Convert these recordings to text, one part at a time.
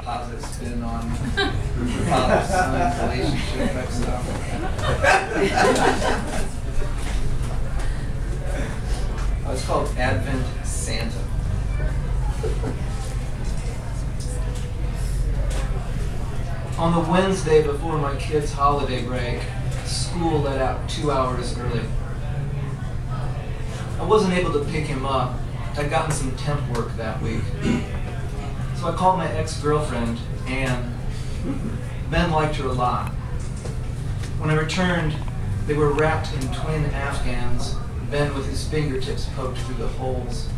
positive spin on father-son relationship type stuff. It's called Advent Santa. On the Wednesday before my kids' holiday break, school let out 2 hours early. I wasn't able to pick him up. I'd gotten some temp work that week. So I called my ex-girlfriend, Anne. Ben liked her a lot. When I returned, they were wrapped in twin Afghans, Ben with his fingertips poked through the holes.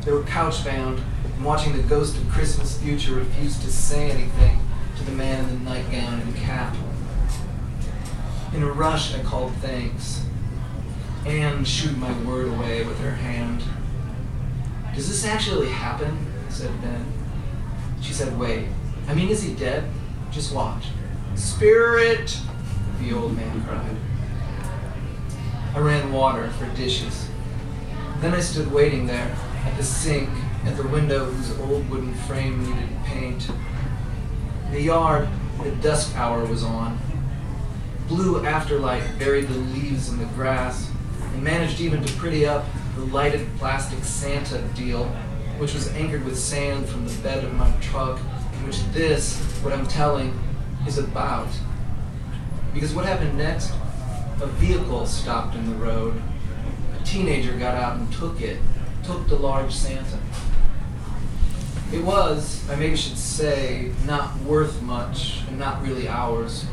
They were couch-bound, and watching the ghost of Christmas future refused to say anything to the man in the nightgown and cap. In a rush, I called thanks. Anne shooed my word away with her hand. "Does this actually happen?" said Ben. She said, "Wait, I mean, is he dead? Just watch." "Spirit!" the old man cried. I ran water for dishes. Then I stood waiting there, at the sink, at the window whose old wooden frame needed paint. In the yard, the dusk hour was on. Blue afterlight buried the leaves in the grass and managed even to pretty up the lighted plastic Santa deal, which was anchored with sand from the bed of my truck, in which this, what I'm telling, is about. Because what happened next? A vehicle stopped in the road. A teenager got out and took the large Santa. It was, I maybe should say, not worth much and not really ours.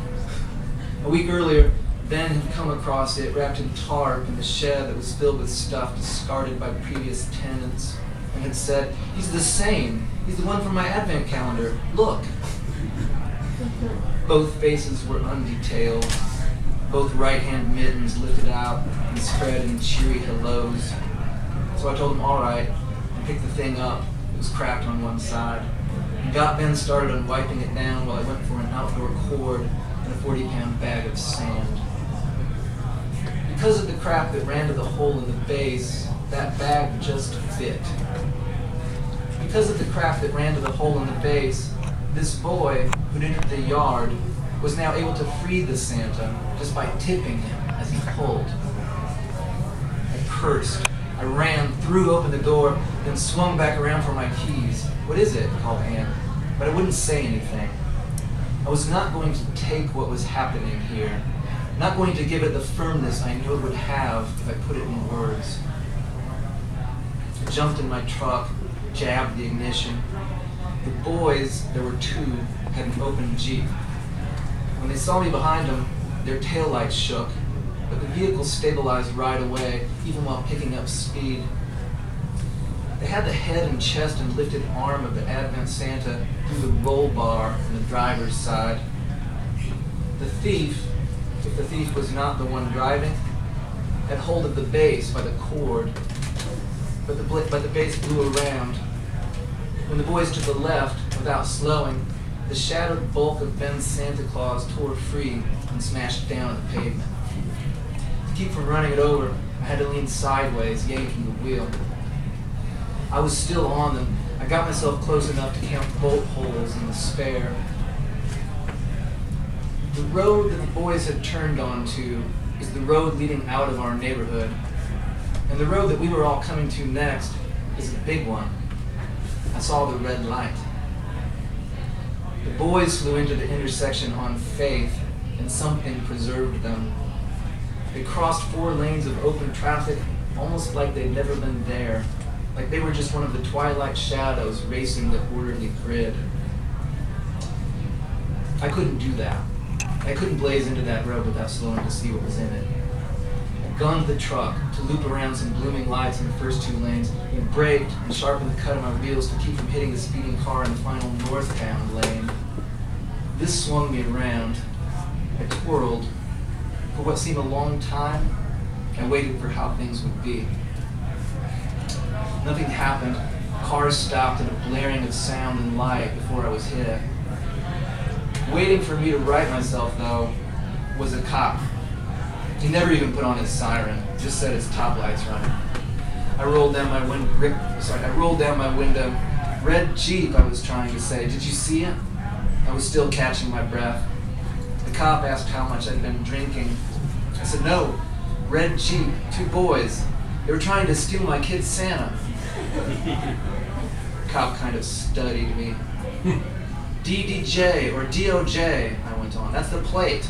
A week earlier, Ben had come across it wrapped in tarp in the shed that was filled with stuff discarded by previous tenants, and had said, "He's the same. He's the one from my advent calendar. Look." Both faces were undetailed. Both right-hand mittens lifted out and spread in cheery hellos. So I told him all right, and picked the thing up. It was cracked on one side. And got Ben started on wiping it down while I went for an outdoor cord and a 40-pound bag of sand. Because of the crap that ran to the hole in the base, that bag just fit. Because of the crap that ran to the hole in the base, this boy who'd entered the yard was now able to free the Santa just by tipping him as he pulled. I cursed. I ran, threw open the door, then swung back around for my keys. "What is it?" called Anne. But I wouldn't say anything. I was not going to take what was happening here, not going to give it the firmness I knew it would have if I put it in words. I jumped in my truck, jabbed the ignition. The boys, there were two, had an open Jeep. When they saw me behind them, their taillights shook, but the vehicle stabilized right away, even while picking up speed. They had the head and chest and lifted arm of the Advent Santa through the roll bar on the driver's side. The thief, if the thief was not the one driving, had hold of the base by the cord, but the base blew around. When the boys took the left, without slowing, the shattered bulk of Ben's Santa Claus tore free and smashed down at the pavement. To keep from running it over, I had to lean sideways, yanking the wheel. I was still on them. I got myself close enough to count bolt holes in the spare. The road that the boys had turned onto is the road leading out of our neighborhood. And the road that we were all coming to next is a big one. I saw the red light. The boys flew into the intersection on faith, and something preserved them. They crossed 4 lanes of open traffic, almost like they'd never been there, like they were just one of the twilight shadows racing the orderly grid. I couldn't do that. I couldn't blaze into that road without slowing to see what was in it. I gunned the truck to loop around some blooming lights in the first 2 lanes, and braked and sharpened the cut of my wheels to keep from hitting the speeding car in the final northbound lane. This swung me around. I twirled. For what seemed a long time, I waited for how things would be. Nothing happened. Cars stopped in a blaring of sound and light before I was hit. Waiting for me to right myself, though, was a cop. He never even put on his siren, just set his top lights running. I rolled down my window, Red Jeep, I was trying to say. Did you see it? I was still catching my breath. The cop asked how much I'd been drinking. I said, no, red Jeep, 2 boys. They were trying to steal my kid Santa. The cop kind of studied me. DDJ or DOJ, I went on. That's the plate.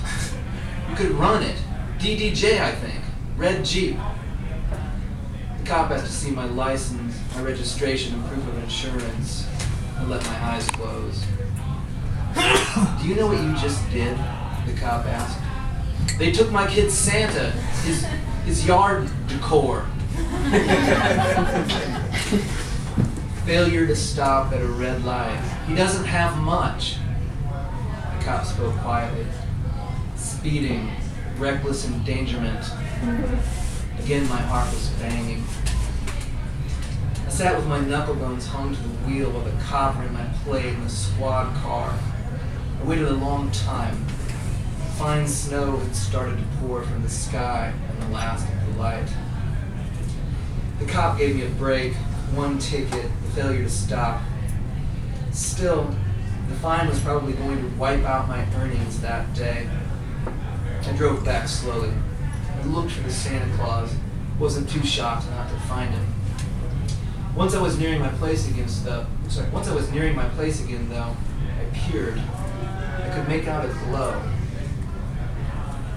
You could run it. DDJ, I think. Red Jeep. The cop asked to see my license, my registration, and proof of insurance. I let my eyes close. Do you know what you just did? The cop asked. They took my kid Santa, his yard decor. Failure to stop at a red light. He doesn't have much. The cop spoke quietly. Speeding, reckless endangerment. Again, my heart was banging. I sat with my knuckle bones hung to the wheel while the cop ran my plate in a squad car. I waited a long time. Fine snow had started to pour from the sky and the last of the light. The cop gave me a break, 1 ticket, failure to stop. Still, the fine was probably going to wipe out my earnings that day. I drove back slowly. I looked for the Santa Claus. Wasn't too shocked not to find him. Once I was nearing my place again, though, I peered. I could make out a glow.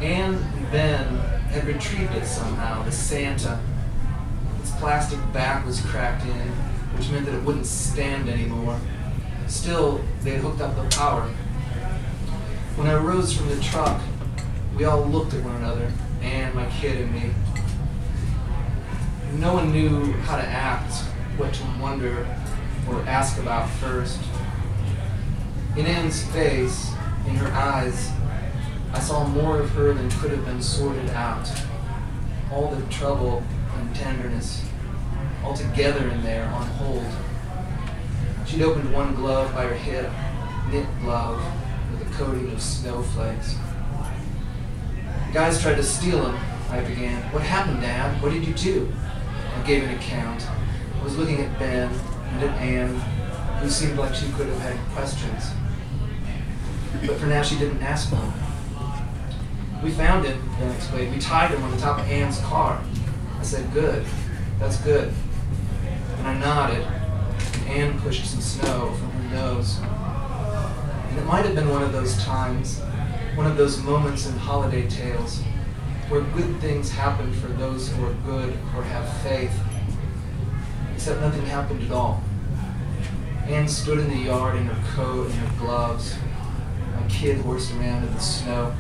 Anne and Ben had retrieved it somehow, the Santa. Its plastic back was cracked in, which meant that it wouldn't stand anymore. Still, they had hooked up the power. When I rose from the truck, we all looked at one another, Anne, my kid, and me. No one knew how to act, what to wonder or ask about first. In Anne's face, in her eyes, I saw more of her than could have been sorted out. All the trouble and tenderness, all together in there on hold. She'd opened one glove by her hip, knit glove with a coating of snowflakes. The guys tried to steal him, I began. What happened, Dad? What did you do? I gave an account. I was looking at Ben and at Anne, who seemed like she could have had questions. But for now, she didn't ask them. We found him, Ben explained. We tied him on the top of Anne's car. I said, good. That's good. And I nodded, and Anne pushed some snow from her nose. And it might have been one of those times, one of those moments in holiday tales, where good things happen for those who are good or have faith. Except nothing happened at all. Anne stood in the yard in her coat and her gloves. My kid horsed around in the snow.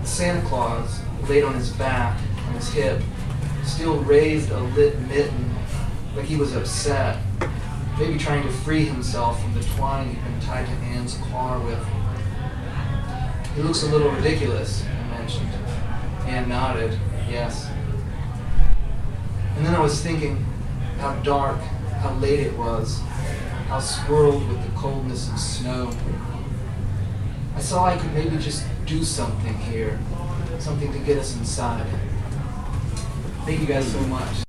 Santa Claus, laid on his back, on his hip, still raised a lit mitten, like he was upset, maybe trying to free himself from the twine he'd been tied to Anne's car with. He looks a little ridiculous, I mentioned. Anne nodded, yes. And then I was thinking how dark, how late it was, how swirled with the coldness of snow. I saw I could maybe just do something here, something to get us inside. Thank you guys so much.